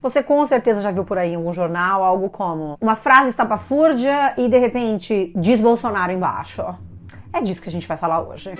Você com certeza já viu por aí em algum jornal algo como uma frase estapafúrdia e de repente diz Bolsonaro embaixo. É disso que a gente vai falar hoje.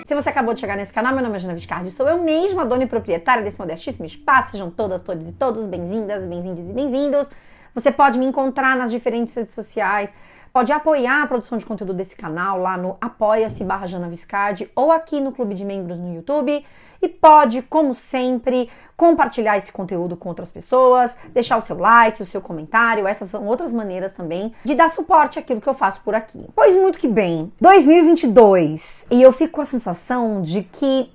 Se você acabou de chegar nesse canal, meu nome é Jana Viscardi, sou eu mesma, dona e proprietária desse modestíssimo espaço. Sejam todas, todos e todos bem-vindas, bem-vindos e bem-vindos. Você pode me encontrar nas diferentes redes sociais, pode apoiar a produção de conteúdo desse canal lá no apoia-se/Jana Viscardi ou aqui no Clube de Membros no YouTube. E pode, como sempre, compartilhar esse conteúdo com outras pessoas, deixar o seu like, o seu comentário. Essas são outras maneiras também de dar suporte àquilo que eu faço por aqui. Pois muito que bem, 2022, e eu fico com a sensação de que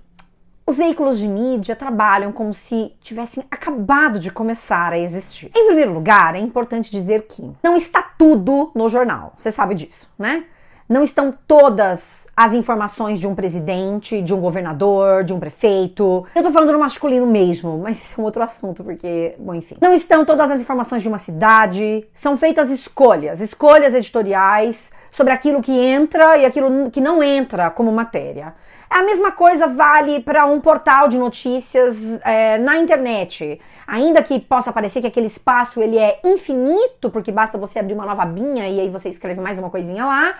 os veículos de mídia trabalham como se tivessem acabado de começar a existir. Em primeiro lugar, é importante dizer que não está tudo no jornal, você sabe disso, né? Não estão todas as informações de um presidente, de um governador, de um prefeito. Eu tô falando no masculino mesmo, mas isso é um outro assunto, porque, bom, enfim. Não estão todas as informações de uma cidade. São feitas escolhas editoriais sobre aquilo que entra e aquilo que não entra como matéria. A mesma coisa vale para um portal de notícias na internet. Ainda que possa parecer que aquele espaço ele é infinito, porque basta você abrir uma nova abinha e aí você escreve mais uma coisinha lá,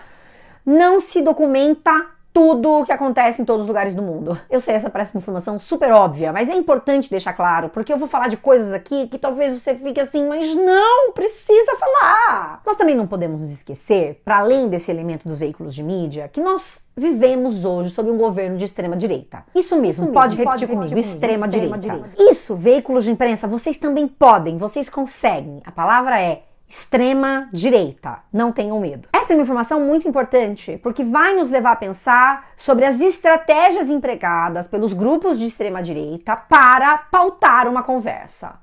não se documenta tudo o que acontece em todos os lugares do mundo. Eu sei, essa parece uma informação super óbvia, mas é importante deixar claro, porque eu vou falar de coisas aqui que talvez você fique assim, mas não, precisa falar. Nós também não podemos nos esquecer, para além desse elemento dos veículos de mídia, que nós vivemos hoje sob um governo de extrema-direita. Isso mesmo, pode repetir comigo, extrema-direita. Isso, veículos de imprensa, vocês também podem, vocês conseguem. A palavra é extrema-direita, não tenham medo. Essa é uma informação muito importante, porque vai nos levar a pensar sobre as estratégias empregadas pelos grupos de extrema-direita para pautar uma conversa.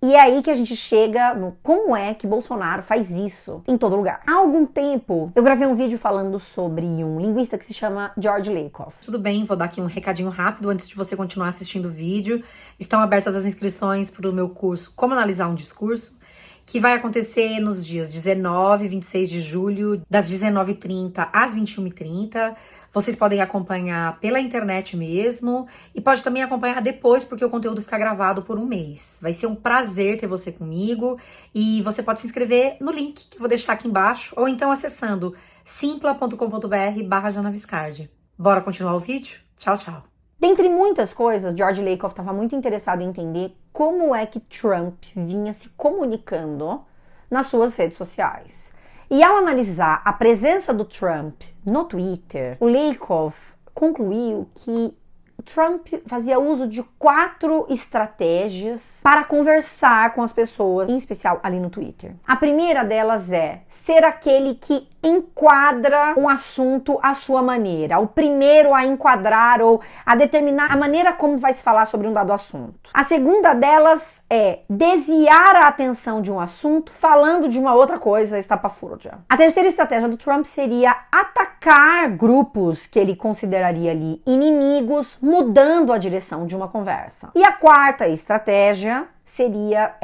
E é aí que a gente chega no como é que Bolsonaro faz isso em todo lugar. Há algum tempo, eu gravei um vídeo falando sobre um linguista que se chama George Lakoff. Tudo bem, vou dar aqui um recadinho rápido antes de você continuar assistindo o vídeo. Estão abertas as inscrições para o meu curso Como Analisar um Discurso, que vai acontecer nos dias 19 e 26 de julho, das 19h30 às 21h30. Vocês podem acompanhar pela internet mesmo e pode também acompanhar depois, porque o conteúdo fica gravado por um mês. Vai ser um prazer ter você comigo e você pode se inscrever no link que eu vou deixar aqui embaixo ou então acessando simpla.com.br/Jana Viscardi. Bora continuar o vídeo? Tchau, tchau. Dentre muitas coisas, George Lakoff estava muito interessado em entender como é que Trump vinha se comunicando nas suas redes sociais. E ao analisar a presença do Trump no Twitter, o Lakoff concluiu que Trump fazia uso de 4 estratégias para conversar com as pessoas, em especial ali no Twitter. A primeira delas é ser aquele que enquadra um assunto à sua maneira, o primeiro a enquadrar ou a determinar a maneira como vai se falar sobre um dado assunto. A segunda delas é desviar a atenção de um assunto falando de uma outra coisa estapafúrdia. A terceira estratégia do Trump seria atacar grupos que ele consideraria ali inimigos, mudando a direção de uma conversa. E a quarta estratégia seria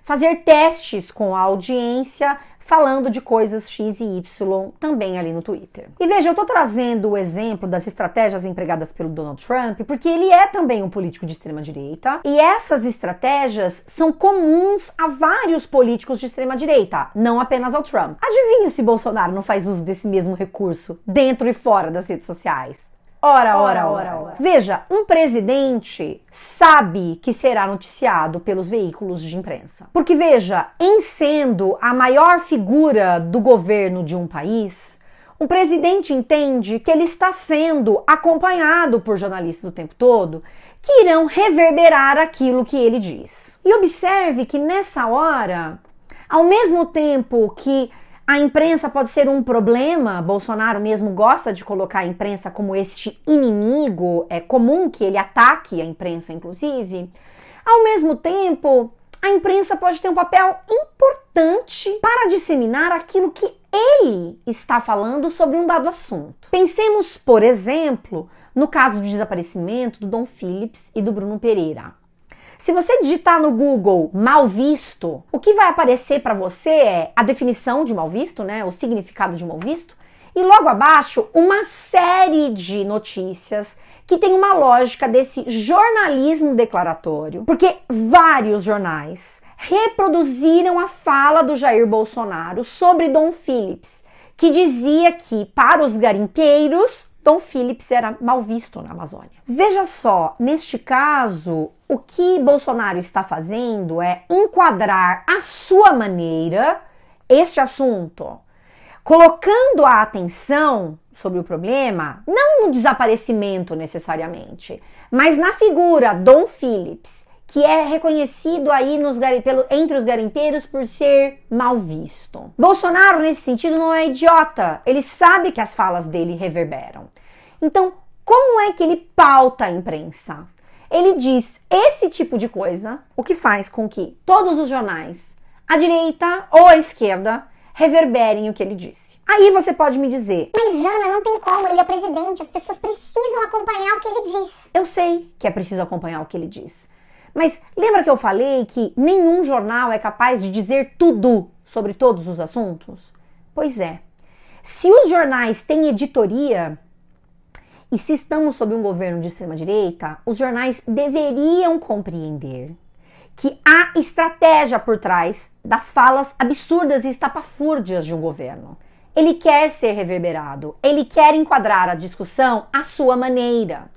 fazer testes com a audiência, falando de coisas X e Y também ali no Twitter. E veja, eu tô trazendo o exemplo das estratégias empregadas pelo Donald Trump, porque ele é também um político de extrema-direita, e essas estratégias são comuns a vários políticos de extrema-direita, não apenas ao Trump. Adivinha se Bolsonaro não faz uso desse mesmo recurso dentro e fora das redes sociais? Ora. Veja, um presidente sabe que será noticiado pelos veículos de imprensa. Porque veja, em sendo a maior figura do governo de um país, um presidente entende que ele está sendo acompanhado por jornalistas o tempo todo, que irão reverberar aquilo que ele diz. E observe que nessa hora, ao mesmo tempo que a imprensa pode ser um problema, Bolsonaro mesmo gosta de colocar a imprensa como este inimigo, é comum que ele ataque a imprensa, inclusive. Ao mesmo tempo, a imprensa pode ter um papel importante para disseminar aquilo que ele está falando sobre um dado assunto. Pensemos, por exemplo, no caso do desaparecimento do Dom Phillips e do Bruno Pereira. Se você digitar no Google mal visto, o que vai aparecer para você é a definição de mal visto, né, o significado de mal visto, e logo abaixo uma série de notícias que tem uma lógica desse jornalismo declaratório, porque vários jornais reproduziram a fala do Jair Bolsonaro sobre Dom Phillips, que dizia que, para os garimpeiros, Dom Phillips era mal visto na Amazônia. Veja só, neste caso, o que Bolsonaro está fazendo é enquadrar à sua maneira este assunto, colocando a atenção sobre o problema, não no desaparecimento necessariamente, mas na figura Dom Phillips, que é reconhecido aí entre os garimpeiros por ser mal visto. Bolsonaro, nesse sentido, não é idiota. Ele sabe que as falas dele reverberam. Então, como é que ele pauta a imprensa? Ele diz esse tipo de coisa, o que faz com que todos os jornais, à direita ou à esquerda, reverberem o que ele disse. Aí você pode me dizer: mas Jana, não tem como, ele é presidente, as pessoas precisam acompanhar o que ele diz. Eu sei que é preciso acompanhar o que ele diz. Mas lembra que eu falei que nenhum jornal é capaz de dizer tudo sobre todos os assuntos? Pois é. Se os jornais têm editoria, e se estamos sob um governo de extrema-direita, os jornais deveriam compreender que há estratégia por trás das falas absurdas e estapafúrdias de um governo. Ele quer ser reverberado, ele quer enquadrar a discussão à sua maneira.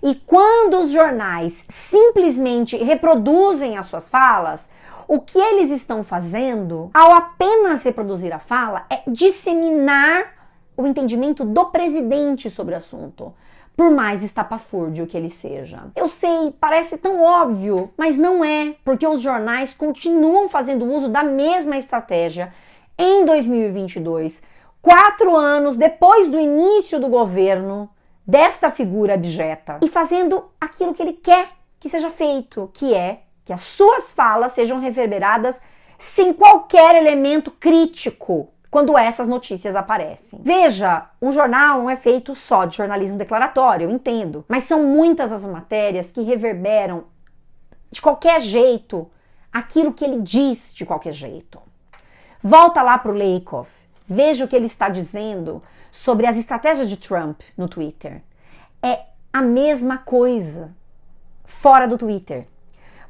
E quando os jornais simplesmente reproduzem as suas falas, o que eles estão fazendo, ao apenas reproduzir a fala, é disseminar o entendimento do presidente sobre o assunto, por mais estapafúrdio que ele seja. Eu sei, parece tão óbvio, mas não é, porque os jornais continuam fazendo uso da mesma estratégia em 2022, 4 anos depois do início do governo desta figura abjeta, e fazendo aquilo que ele quer que seja feito, que é que as suas falas sejam reverberadas sem qualquer elemento crítico quando essas notícias aparecem. Veja, um jornal não é feito só de jornalismo declaratório, eu entendo, mas são muitas as matérias que reverberam de qualquer jeito aquilo que ele diz de qualquer jeito. Volta lá para o Lakoff, veja o que ele está dizendo sobre as estratégias de Trump no Twitter. É a mesma coisa fora do Twitter.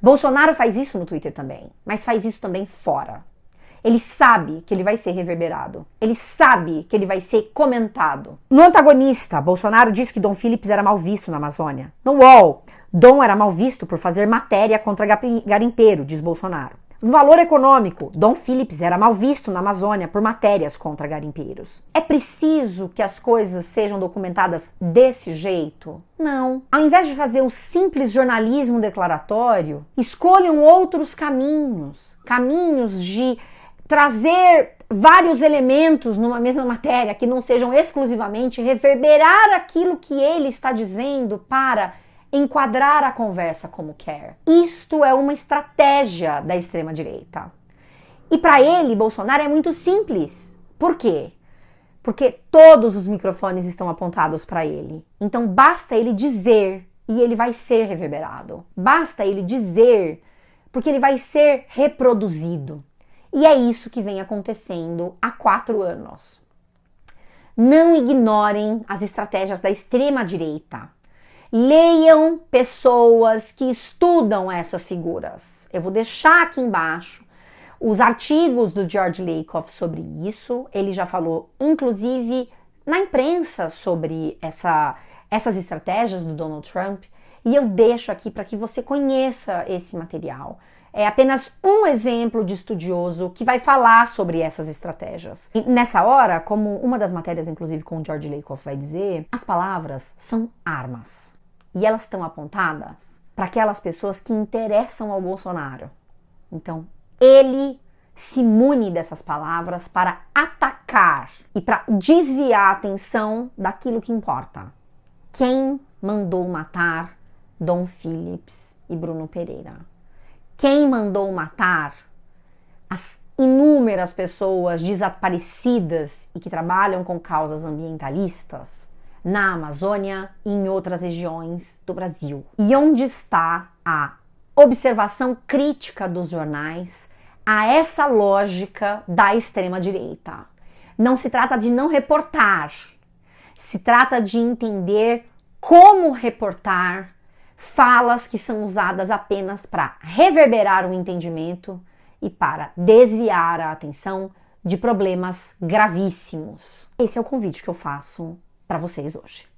Bolsonaro faz isso no Twitter também, mas faz isso também fora. Ele sabe que ele vai ser reverberado. Ele sabe que ele vai ser comentado. No Antagonista, Bolsonaro disse que Dom Phillips era mal visto na Amazônia. No UOL, Dom era mal visto por fazer matéria contra garimpeiro, diz Bolsonaro. No Valor Econômico, Dom Phillips era mal visto na Amazônia por matérias contra garimpeiros. É preciso que as coisas sejam documentadas desse jeito? Não. Ao invés de fazer o simples jornalismo declaratório, escolham outros caminhos. Caminhos de trazer vários elementos numa mesma matéria que não sejam exclusivamente reverberar aquilo que ele está dizendo para enquadrar a conversa como quer. Isto é uma estratégia da extrema-direita. E para ele, Bolsonaro, é muito simples. Por quê? Porque todos os microfones estão apontados para ele. Então basta ele dizer e ele vai ser reverberado. Basta ele dizer porque ele vai ser reproduzido. E é isso que vem acontecendo há 4 anos. Não ignorem as estratégias da extrema-direita. Leiam pessoas que estudam essas figuras. Eu vou deixar aqui embaixo os artigos do George Lakoff sobre isso. Ele já falou, inclusive, na imprensa sobre essas estratégias do Donald Trump. E eu deixo aqui para que você conheça esse material. É apenas um exemplo de estudioso que vai falar sobre essas estratégias. E nessa hora, como uma das matérias, inclusive, com o George Lakoff vai dizer, as palavras são armas. E elas estão apontadas para aquelas pessoas que interessam ao Bolsonaro. Então, ele se mune dessas palavras para atacar e para desviar a atenção daquilo que importa. Quem mandou matar Dom Phillips e Bruno Pereira? Quem mandou matar as inúmeras pessoas desaparecidas e que trabalham com causas ambientalistas na Amazônia e em outras regiões do Brasil? E onde está a observação crítica dos jornais a essa lógica da extrema-direita? Não se trata de não reportar, se trata de entender como reportar falas que são usadas apenas para reverberar o entendimento e para desviar a atenção de problemas gravíssimos. Esse é o convite que eu faço para vocês hoje.